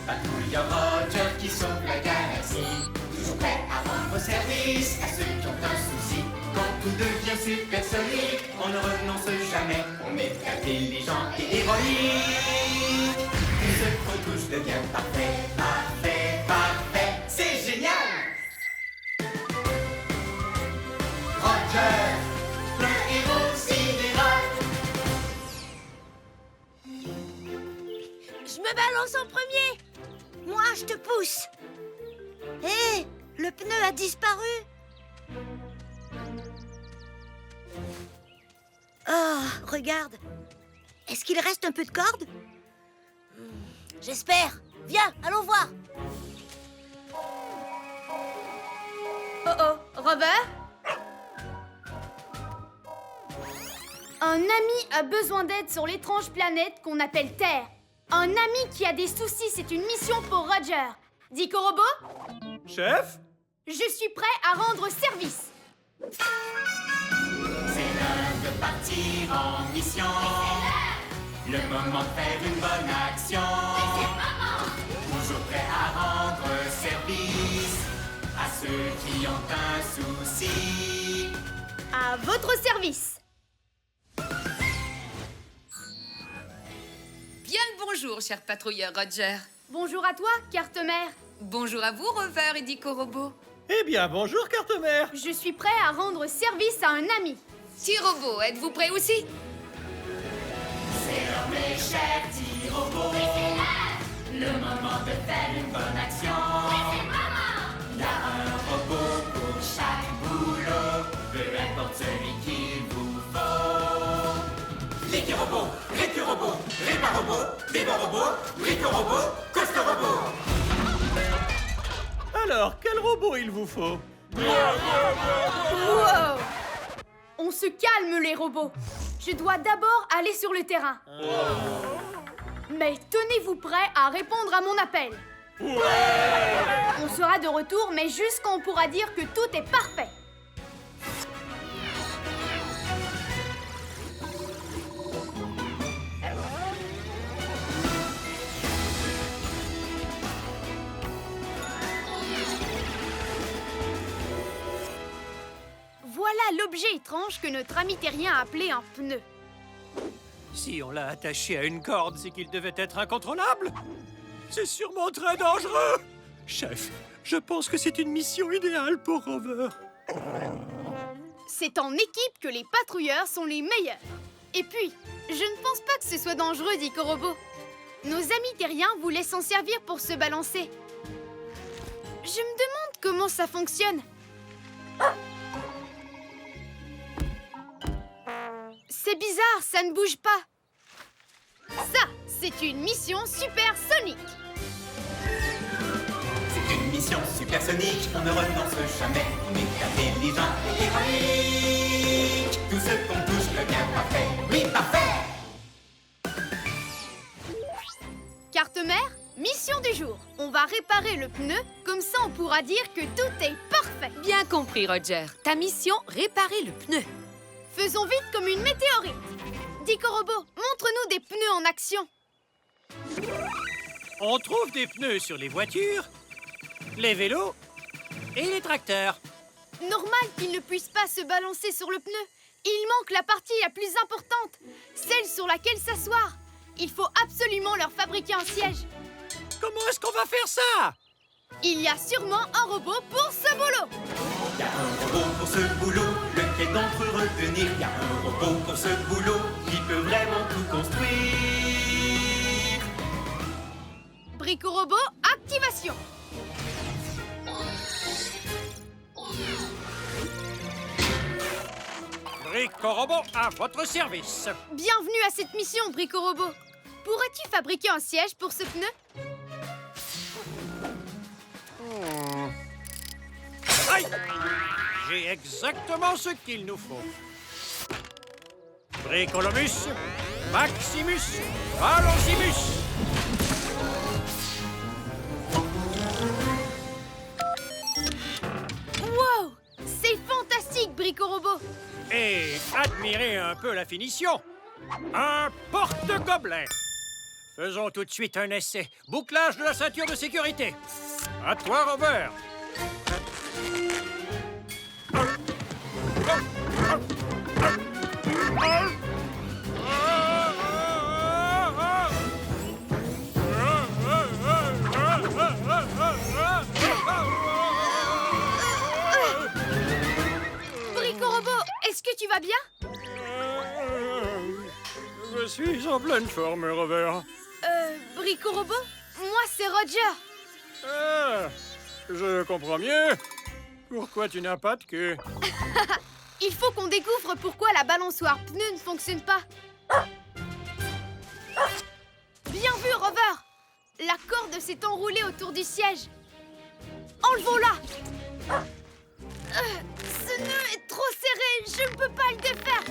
patrouilleur Roger qui sauve la galaxie. Toujours prêt à rendre service à ceux qui ont un souci. Quand tout devient supersonique, on ne renonce jamais. On est intelligent et héroïque. Tout ce qu'on touche devient parfait, parfait, parfait. C'est génial! Roger, le héros sidéral. Je me balance en premier. Moi, je te pousse. Hé, le pneu a disparu. Oh, regarde. Est-ce qu'il reste un peu de corde? J'espère. Viens, allons voir. Oh oh, Rover? Un ami a besoin d'aide sur l'étrange planète qu'on appelle Terre. Un ami qui a des soucis, c'est une mission pour Roger. Dico Robot? Chef? Je suis prêt à rendre service. C'est l'heure de partir en mission. Le moment de faire une bonne action. Toujours prêt à rendre service à ceux qui ont un souci. À votre service. Bien le bonjour, cher patrouilleur Roger. Bonjour à toi, carte-mère. Bonjour à vous, Rover et Dico Robot. Eh bien, bonjour, carte-mère. Je suis prêt à rendre service à un ami. T-Robot, êtes-vous prêt aussi? C'est l'heure, mes chers petits robots. Le moment de faire une bonne action. Il y a un robot pour chaque boulot, peu importe celui qu'il vous faut. L'équi-robot, récu-robot, répar-robot, démon-robot, brico-robot, coste-robot. Alors, quel robot il vous faut? Wow! On se calme, les robots. Je dois d'abord aller sur le terrain. Mais tenez-vous prêts à répondre à mon appel. On sera de retour, mais juste quand on pourra dire que tout est parfait. Voilà l'objet étrange que notre ami terrien a appelé un pneu. Si on l'a attaché à une corde, c'est qu'il devait être incontrôlable. C'est sûrement très dangereux. Chef, je pense que c'est une mission idéale pour Rover. C'est en équipe que les patrouilleurs sont les meilleurs. Et puis, je ne pense pas que ce soit dangereux, Dico Robot. Nos amis terriens voulaient s'en servir pour se balancer. Je me demande comment ça fonctionne. C'est bizarre, ça ne bouge pas. Ça, c'est une mission supersonique. C'est une mission supersonique, on ne renonce jamais. On est intelligent et héroïque. Tout ce qu'on touche devient parfait. Oui, parfait! Carte-mère, mission du jour. On va réparer le pneu, comme ça on pourra dire que tout est parfait. Bien compris, Roger. Ta mission, réparer le pneu. Faisons vite comme une météorite. Dico Robot, montre-nous des pneus en action. On trouve des pneus sur les voitures, les vélos et les tracteurs. Normal qu'ils ne puissent pas se balancer sur le pneu. Il manque la partie la plus importante, celle sur laquelle s'asseoir. Il faut absolument leur fabriquer un siège. Comment est-ce qu'on va faire ça? Il y a sûrement un robot pour ce boulot. Il y a un robot pour ce boulot, lequel d'entre eux retenir? Il y a un robot pour ce boulot, qui peut vraiment tout construire. Brico Robot, activation. Brico Robot à votre service. Bienvenue à cette mission, Brico Robot. Pourrais-tu fabriquer un siège pour ce pneu? Aïe! J'ai exactement ce qu'il nous faut. Bricolomus, Maximus, Valosimus. Wow! C'est fantastique, Brico Robot. Et admirez un peu la finition. Un porte-gobelet. Faisons tout de suite un essai. Bouclage de la ceinture de sécurité. À toi, Robert. Brico-Robot, est-ce que tu vas bien? Je suis en pleine forme, Robert. Brico-Robot? Moi, c'est Roger. Ah, je comprends mieux. Pourquoi tu n'as pas de queue? Il faut qu'on découvre pourquoi la balançoire pneu ne fonctionne pas. Bien vu, Rover. La corde s'est enroulée autour du siège. Enlevons-la. Ce nœud est trop serré. Je ne peux pas le défaire.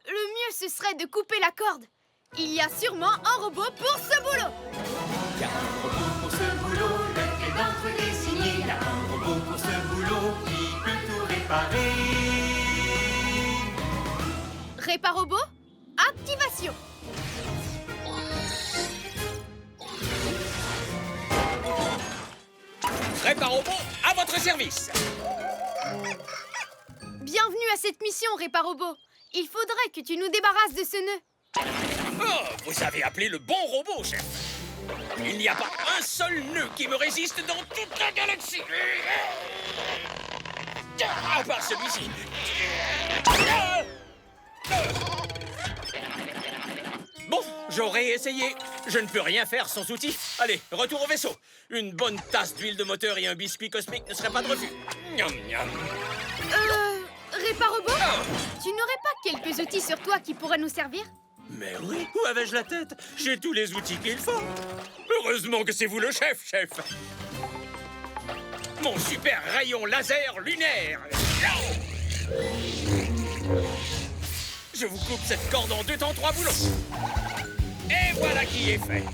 Le mieux, ce serait de couper la corde. Il y a sûrement un robot pour ce boulot. Y a un robot pour ce boulot, lequel d'entre les signés? Y a un robot pour ce boulot qui peut tout réparer. Réparobot, activation. Réparobot, à votre service. Bienvenue à cette mission, Réparobot. Il faudrait que tu nous débarrasses de ce nœud. Oh, vous avez appelé le bon robot, chef. Il n'y a pas un seul nœud qui me résiste dans toute la galaxie. À part celui-ci. Bon, j'aurais essayé. Je ne peux rien faire sans outils. Allez, retour au vaisseau. Une bonne tasse d'huile de moteur et un biscuit cosmique ne seraient pas de refus. Miam, miam. Réparobot, tu n'aurais pas quelques outils sur toi qui pourraient nous servir? Mais oui, où avais-je la tête? J'ai tous les outils qu'il faut. Heureusement que c'est vous le chef, chef. Mon super rayon laser lunaire. Je vous coupe cette corde en 2 temps 3 boulons. Et voilà qui est fait.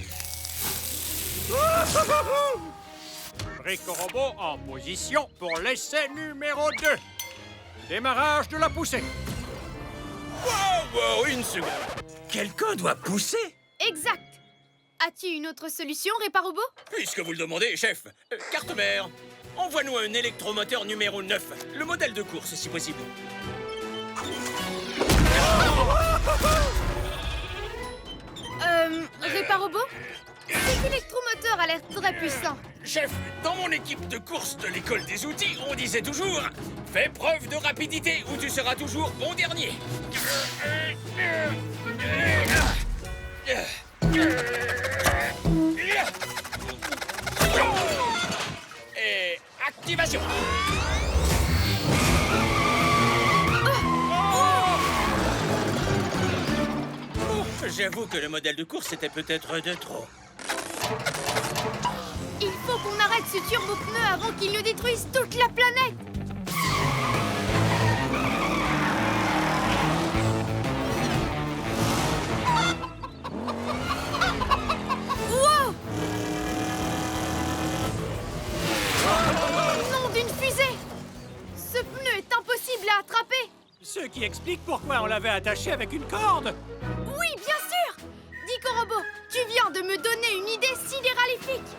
Brico-Robot en position pour l'essai numéro 2. Démarrage de la poussée. Wow, une seconde. Quelqu'un doit pousser. Exact. As-tu une autre solution, Réparobot? Puisque vous le demandez, chef. Carte-mère, envoie-nous un électromoteur numéro 9. Le modèle de course, si possible. Réparobot? Cet électromoteur a l'air très puissant. Chef, dans mon équipe de course de l'école des outils, on disait toujours « Fais preuve de rapidité ou tu seras toujours bon dernier ». Et activation. J'avoue que le modèle de course était peut-être de trop. Il faut qu'on arrête ce turbo-pneu avant qu'il ne détruise toute la planète. Wow! Nom d'une fusée! Ce pneu est impossible à attraper. Ce qui explique pourquoi on l'avait attaché avec une corde. Oui, bien sûr! Brico-Robot, tu viens de me donner une idée sidéralifique.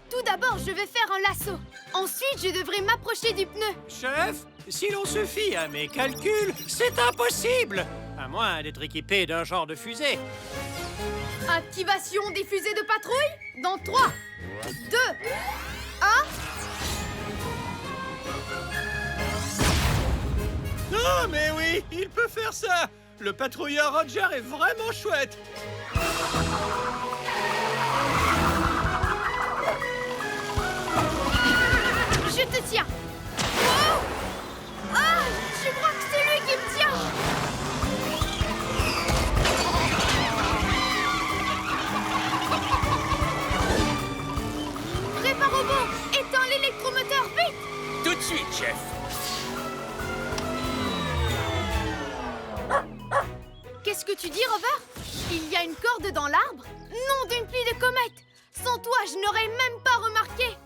Tout d'abord, je vais faire un lasso. Ensuite, je devrais m'approcher du pneu. Chef, si l'on se fie à mes calculs, c'est impossible. À moins d'être équipé d'un genre de fusée. Activation des fusées de patrouille dans 3, 2, 1... Oh, mais oui, il peut faire ça. Le patrouilleur Roger est vraiment chouette. Je te tiens. Wow! Ah, je crois que c'est lui qui me tient. Réparobot, éteins l'électromoteur, vite! Tout de suite, chef. Qu'est-ce que tu dis, Rover? Il y a une corde dans l'arbre? Non, d'une pluie de comètes! Sans toi, je n'aurais même pas remarqué!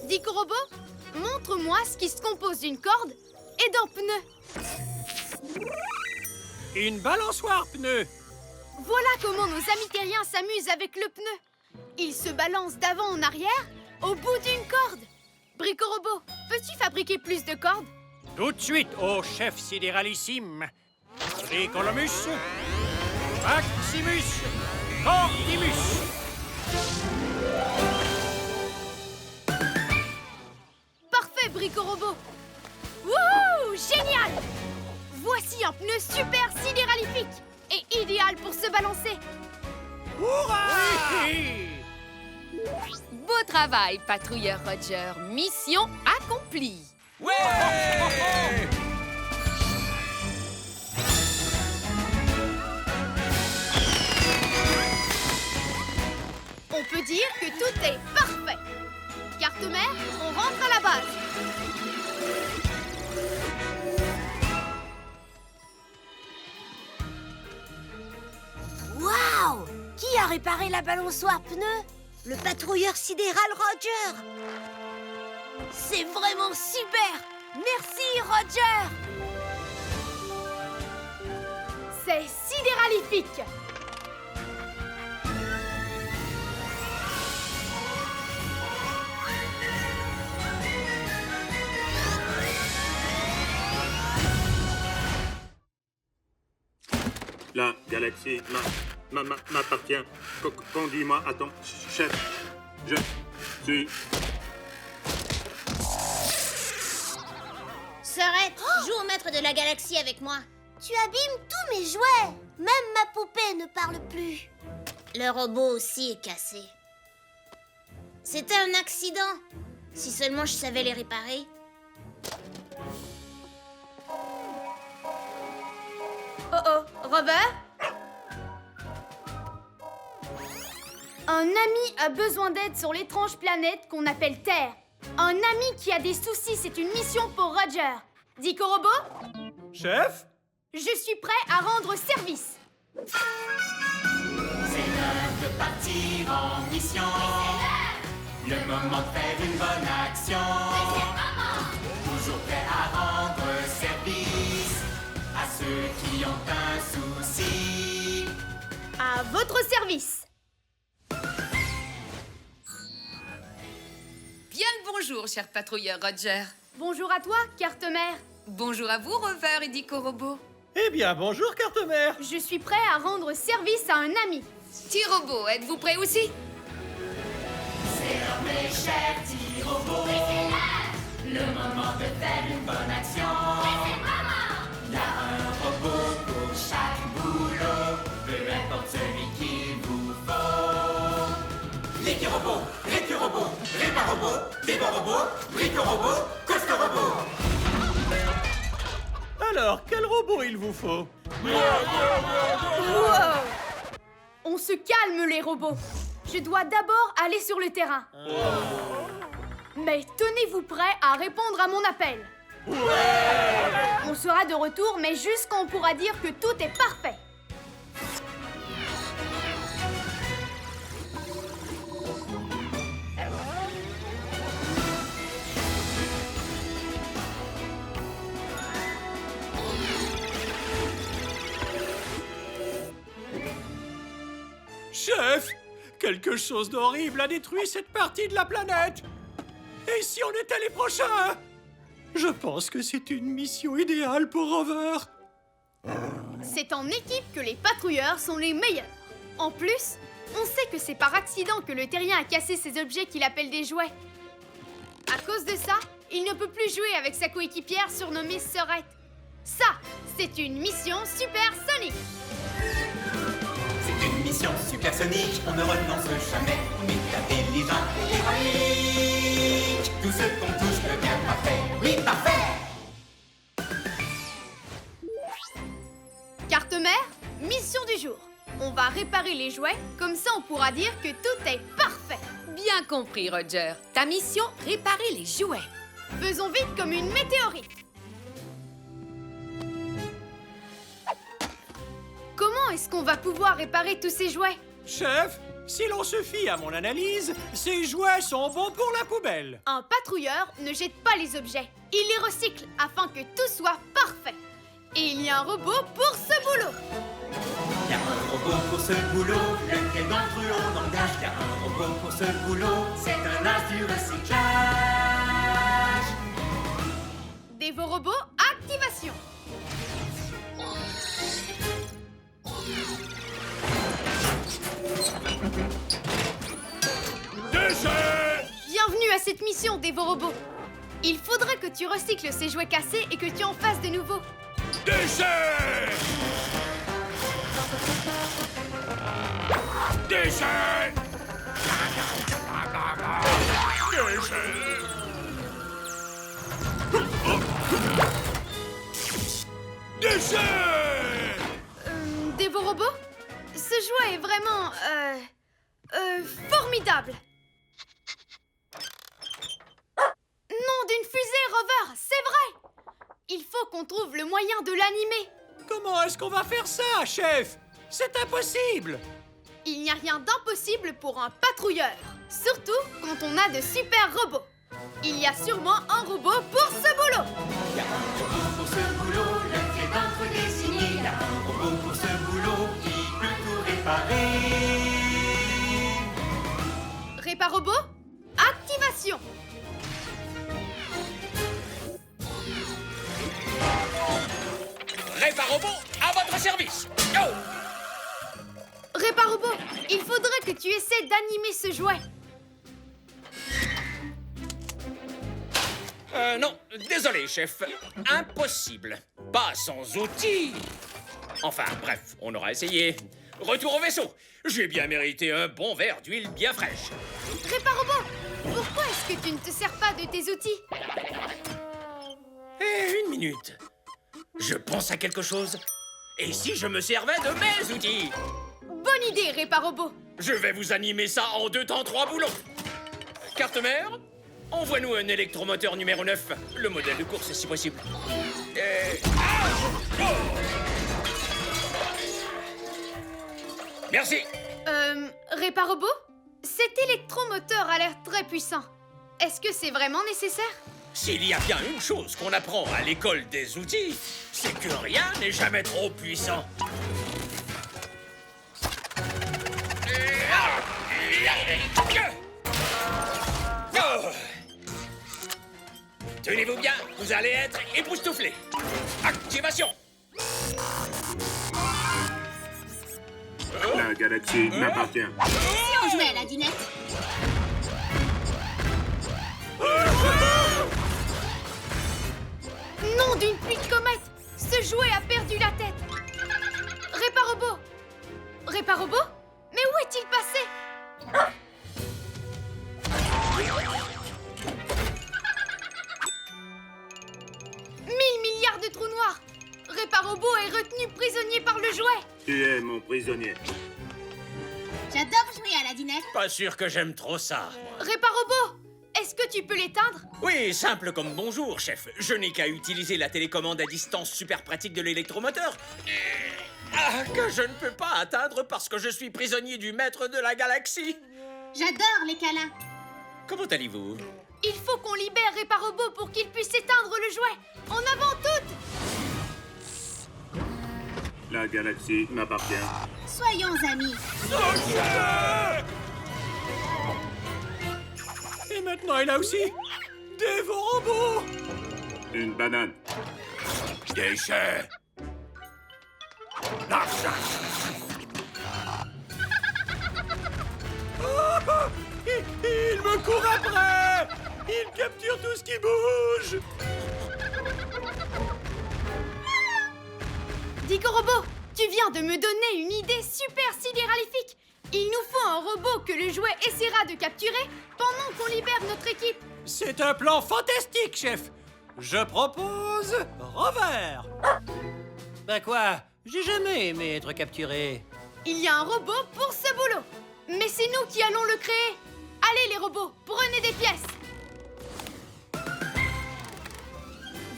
Brico-Robot, montre-moi ce qui se compose d'une corde et d'un pneu. Une balançoire pneu. Voilà comment nos amis terriens s'amusent avec le pneu. Ils se balancent d'avant en arrière au bout d'une corde. Brico-Robot, peux-tu fabriquer plus de cordes? Tout de suite, ô chef sidéralissime. Bricolomus, Maximus, Cordimus. Parfait, Brico-Robot. Wouhou, génial! Voici un pneu super sidéralifique et idéal pour se balancer. Hurrah! Beau travail, patrouilleur Roger. Mission accomplie. Ouais! On peut dire que tout est parfait. Carte-mère, on rentre à la base. Waouh! Qui a réparé la balançoire pneu? Le patrouilleur sidéral Roger! C'est vraiment super! Merci, Roger! C'est sidéralifique. La galaxie m'appartient. Conduis-moi à ton chef. Je suis... Sorette, joue au maître de la galaxie avec moi. Tu abîmes tous mes jouets. Même ma poupée ne parle plus. Le robot aussi est cassé. C'était un accident. Si seulement je savais les réparer. Oh oh, Rover? Un ami a besoin d'aide sur l'étrange planète qu'on appelle Terre. Un ami qui a des soucis, c'est une mission pour Roger. Dico Robot, Chef? je suis prêt à rendre service. C'est l'heure de partir en mission. Le moment de faire une bonne action. Toujours prêt à rendre service à ceux qui ont un souci. À votre service. Bien le bonjour, cher patrouilleur Roger. Bonjour à toi, carte-mère. Bonjour à vous, Rover et Dico Robot. Eh bien, bonjour, carte-mère. Je suis prêt à rendre service à un ami. T-Robot, êtes-vous prêt aussi? C'est l'heure, mes chers petits robots. Le moment de faire une bonne action. Il y a un robot pour chaque boulot, peu importe celui qu'il vous faut. L'équi-robot, récu-robot, répar-robot, débat-robot, brico-robot, coste-robot. Alors, quel robot il vous faut? Wow! On se calme, les robots. Je dois d'abord aller sur le terrain. Mais tenez-vous prêts à répondre à mon appel. On sera de retour, mais juste quand on pourra dire que tout est parfait. Chef, quelque chose d'horrible a détruit cette partie de la planète. Et si on était les prochains? Je pense que c'est une mission idéale pour Rover. C'est en équipe que les patrouilleurs sont les meilleurs. En plus, on sait que c'est par accident que le terrien a cassé ces objets qu'il appelle des jouets. À cause de ça, il ne peut plus jouer avec sa coéquipière surnommée Sorette. Ça, c'est une mission supersonique. C'est une mission supersonique, on ne renonce jamais. On est intelligent et héroïque. Tout ce qu'on touche devient parfait. Oui, parfait. Carte-mère, mission du jour. On va réparer les jouets, comme ça on pourra dire que tout est parfait. Bien compris, Roger. Ta mission, réparer les jouets. Faisons vite comme une météorite. Comment est-ce qu'on va pouvoir réparer tous ces jouets? Chef, si l'on se fie à mon analyse, ces jouets sont bons pour la poubelle. Un patrouilleur ne jette pas les objets. Il les recycle afin que tout soit parfait. Et il y a un robot pour ce boulot. Il y a un robot pour ce boulot, lequel d'entre eux on engage. Il y a un robot pour ce boulot, c'est un as du recyclage. Devo Robot, activation. Déchet! Bienvenue à cette mission, Devo Robot. Il faudrait que tu recycles ces jouets cassés et que tu en fasses de nouveaux. Déchet! Déchet! Déchet! Devo Robot, ce jouet est vraiment, formidable. Nom d'une fusée, Rover, c'est vrai. Il faut qu'on trouve le moyen de l'animer. Comment est-ce qu'on va faire ça, chef? C'est impossible! Il n'y a rien d'impossible pour un patrouilleur, surtout quand on a de super robots. Il y a sûrement un robot pour ce boulot. Il y a un robot pour ce boulot, lequel d'entre eux désigné. Il y a un robot pour ce boulot qui peut tout réparer. Réparobot, activation. Réparobot, à votre service. Oh! Réparobot, il faudrait que tu essaies d'animer ce jouet. Non, désolé, chef. Impossible. Pas sans outils. Enfin, bref, on aura essayé. Retour au vaisseau. J'ai bien mérité un bon verre d'huile bien fraîche. Réparobot, pourquoi est-ce que tu ne te sers pas de tes outils? Une minute. Je pense à quelque chose. Et si je me servais de mes outils? Bonne idée, Réparobot. Je vais vous animer ça en 2 temps 3 boulons. Carte mère, envoie-nous un électromoteur numéro 9. Le modèle de course, si possible. Merci. Réparobot, cet électromoteur a l'air très puissant. Est-ce que c'est vraiment nécessaire? S'il y a bien une chose qu'on apprend à l'école des outils, c'est que rien n'est jamais trop puissant. Oh. Tenez-vous bien, vous allez être époustouflés. Activation. La galaxie m'appartient. On jouait à la dinette. Nom d'une pluie de comète! Ce jouet a perdu la tête! Réparobot! Réparobot? Mais où est-il passé? Mille milliards de trous noirs! Réparobot est retenu prisonnier par le jouet! Tu es mon prisonnier. J'adore jouer à la dinette. Pas sûr que j'aime trop ça, moi. Réparobot! Est-ce que tu peux l'éteindre? Oui, simple comme bonjour, chef. Je n'ai qu'à utiliser la télécommande à distance super pratique de l'électromoteur. Que je ne peux pas atteindre parce que je suis prisonnier du maître de la galaxie. J'adore les câlins. Comment allez-vous? Il faut qu'on libère Réparobot pour qu'il puisse éteindre le jouet! En avant toutes! La galaxie m'appartient. Soyons amis. Et maintenant, il a aussi Devo Robot! Une banane. Déchet! L'argent! Il me court après! Il capture tout ce qui bouge! Dico-Robot, tu viens de me donner une idée super sidéralifique. Il nous faut un robot que le jouet essaiera de capturer pendant qu'on libère notre équipe. C'est un plan fantastique, chef! Je propose Rover! Ben quoi? J'ai jamais aimé être capturé. Il y a un robot pour ce boulot. Mais c'est nous qui allons le créer. Allez les robots, prenez des pièces.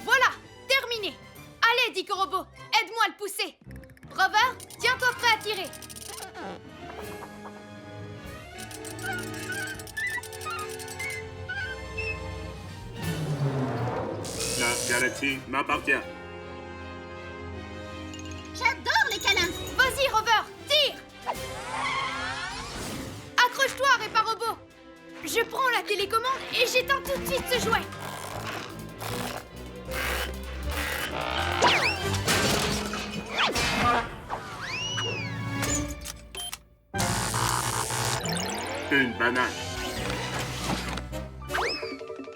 Voilà, terminé. Allez Dico-Robot, aide-moi à le pousser. Rover, tiens-toi prêt à tirer. La galaxie m'appartient. Vas-y, Rover, tire! Accroche-toi, Réparobot! Je prends la télécommande et j'éteins tout de suite ce jouet! Une banane.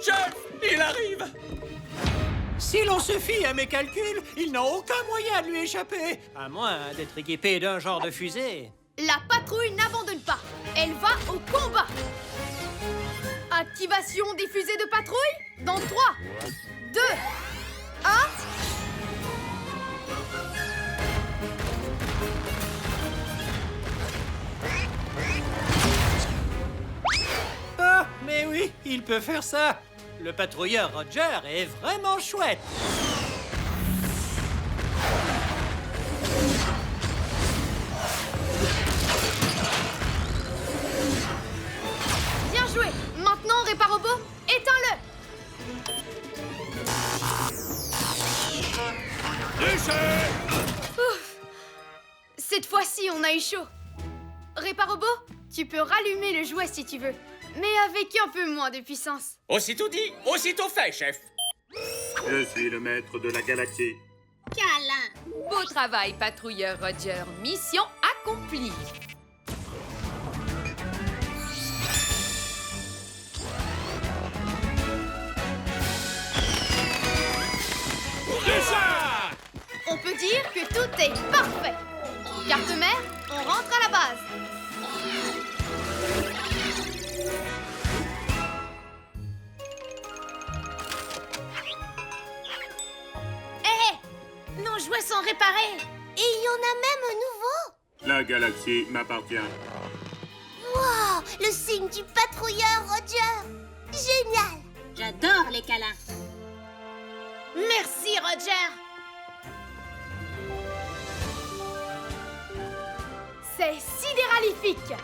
Chef, il arrive! Si l'on se fie à mes calculs, il n'a aucun moyen de lui échapper, à moins d'être équipé d'un genre de fusée. La patrouille n'abandonne pas. Elle va au combat. Activation des fusées de patrouille dans 3, 2, 1... Ah, mais oui, il peut faire ça. Le patrouilleur Roger est vraiment chouette. Bien joué. Maintenant, Réparobot, éteins-le. Ouf. Cette fois-ci, on a eu chaud. Réparobot, tu peux rallumer le jouet si tu veux, mais avec un peu moins de puissance. Aussitôt dit, aussitôt fait, chef. Je suis le maître de la galaxie. Câlin. Beau travail, patrouilleur Roger. Mission accomplie. On peut dire que tout est parfait. Carte mère, on rentre à la base. Hé, nos jouets sont réparés. Et il y en a même un nouveau. La galaxie m'appartient. Wow, le signe du patrouilleur Roger. Génial. J'adore les câlins. Merci, Roger. C'est sidéralifique.